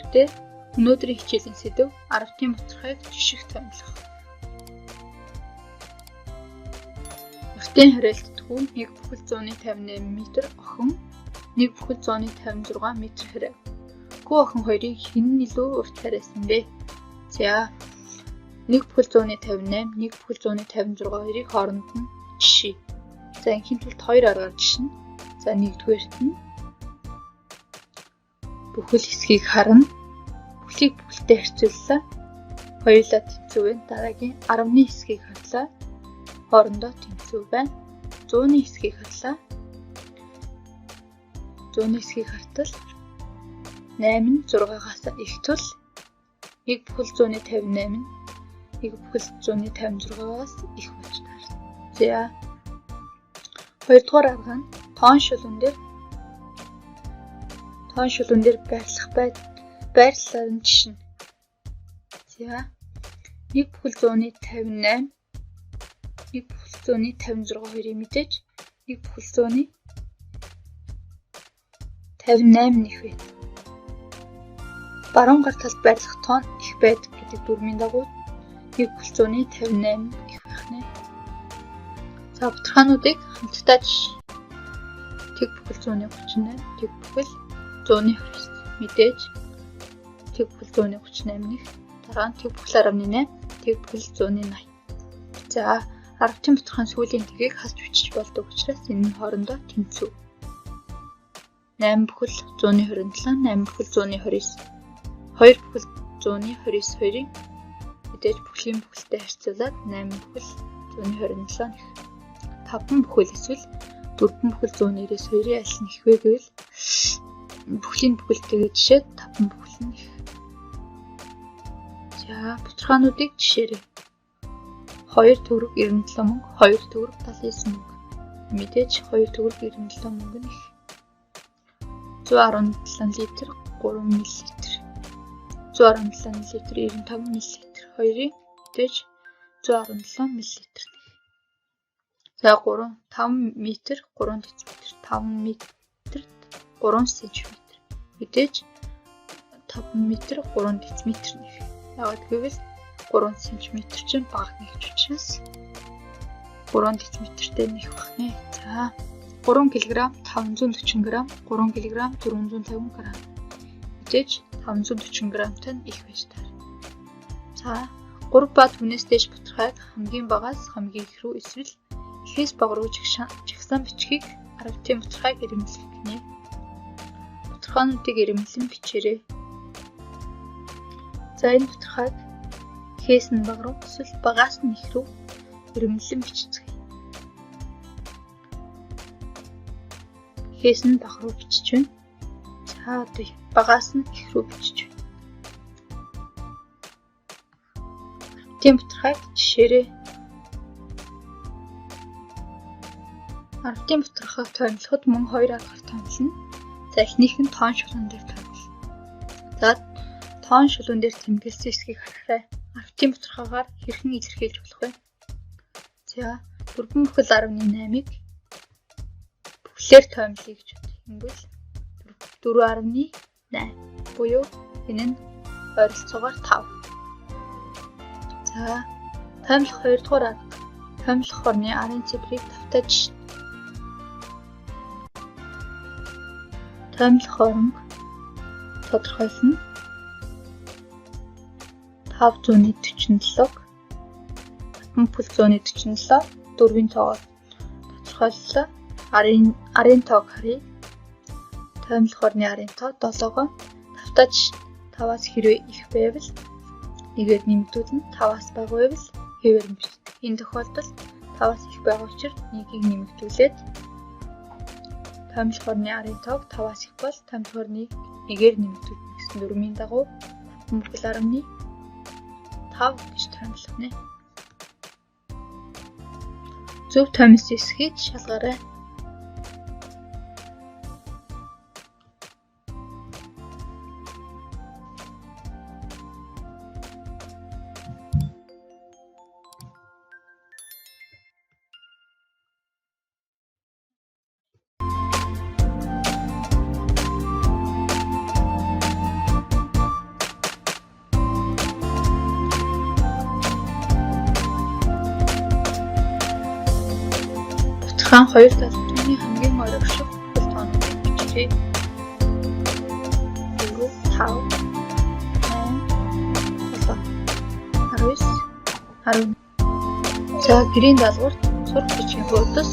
Гэхдээ өнөөдрийн хичээлийн сэдэв арвтын бутархайг жишг томилох. Арвтын хариалтдаггүй 1/158 м охин 1/156 м хэрэг. Хүү охин хоёрыг хэн нь илүү урт хариасан бэ? За 1/158, 1/156 хоёрыг хооронд нь жишээ. За инхийн тулд 2 аргаар жишнэ. За нэгдүгээрт нь бүхэл хэсгийг харна. Бүхлийг бүхэлтэй харьцууллаа. Хоёулаа тэнцүү байна. Дараагийн 10-ны хэсгийг харлаа. Хоорондоо тэнцүү байна. 100-ны хэсгийг харлаа. 100-ны хэсгийг хартал 8 нь 6-аас их тул 1/158 нь 1/156-аас их болж таарна. За 2-р арга нь тоон шулуун дээр байрлалаар нь жишнэ. За 1/158, 1/156 хоёрыг мэдээж 1/158 нь их байна. Баруун гар талд байрлах тоон их байдаг гэдэг дүрмийн дагуу 1/158 их байх нэ. За бутархаануудыг хамтдаа жишээ. 1/138, 1/100 мэдээж 1/138 нэг. Дараа нь 1/18, 1/180. За арвтын бутархаан сүүлийн тгийг хасж бичиж болдог учраас энэ нь хоорондоо тэнцүү. 8/127, 8/129, 2/129 хоёрыг мэдээж бүхлийн бүхэлтэй харьцуулаад 8/127 нэх. 5 эсвэл 4/190-ээс хоёрын аль нь их вэ гэвэл бүхлийн бүхэлтэйгээ жишээд 5 нь их. За бутархаануудыг жишээрэй. 2 төгрөг 97 мөнгө, 2 төгрөг 79 мөнгө. Мэдээж 2 төгрөг 97 мөнгө нь их. 117 литр 3 мл. 117 литр 95 мл. Хоёрыг мэдээж 117 мл. За 5 м 3 дм, 5 м 3 см. Мэдээж 5 м 3 дм нэг. Яагаад гэвэл 3 см чинь бага нэгж учраас 3 дм-тэй нэг багнэ. За 3 кг 540 г, 3 кг 450 г. Мэдээж 540 г-тай нь их байж таар. За 3 ба түүнээс дээш бутархайг хамгийн багаас хамгийн их рүү эсвэл ихээс бага руу жагсан бичгийг арвтын бутархайг ирэмэлэх гинэ. Бутархаануудыг ирэмэлэн бичээрэй. За энэ бутархайг ихээс нь бага руу эсвэл багаас нь их рүү ирэмэлэн бичцгээе. Ихээс нь бага руу бичиж байна. За одоо багаас нь их рүү бичиж байна. Арвтын бутархайг жишээрэй. Арвтын бутархайг томилоход мөн 2 аргаар томилно. За эхнийх нь тоон шулуун дээр томилно. За тоон шулуун дээр тэмдэглэсэн хэсгийг харахаарай. Арвтын бутархайгаар хэрхэн илэрхийлж болох вэ? За 4/18-ыг бүхлээр томилъя гэж бодъё. Ингэвэл 4/8 буюу энэ нь ойролцоогоор 5. За томилох 2-р арга. Томилох хорны арын цифрыг давтаж жишнэ. Томилох хорог тодорхойлно. 547, 10/147 4-ийн тоогоор тодорхойллоо. Арын тоог харъя. Томилох хорны арын тоо 7-гоо давтаж 5-аас хэрвээ их байвал нэгээр нэмэгдүүлнэ. 5-аас бага байвал хэвээр нь бичнэ. Энэ тохиолдолд 5-аас их байгаа учраас нэгийг нэмэгдүүлээд томилох хорны арын тоог 5-аас их бол томилох хорны нэгээр нэмэгдүүлнэ гэсэн дүрмийн дагуу 10/5 гэж томилох нэ. Зөв томилсон хэсгийг шалгаарай. Дахин 2 талбайны хамгийн оройгших хөл тоонуудыг бичээрэй. 4, 5, 8, 7, 19. За гэрийн даалгаварт сурах бичгийн хуудас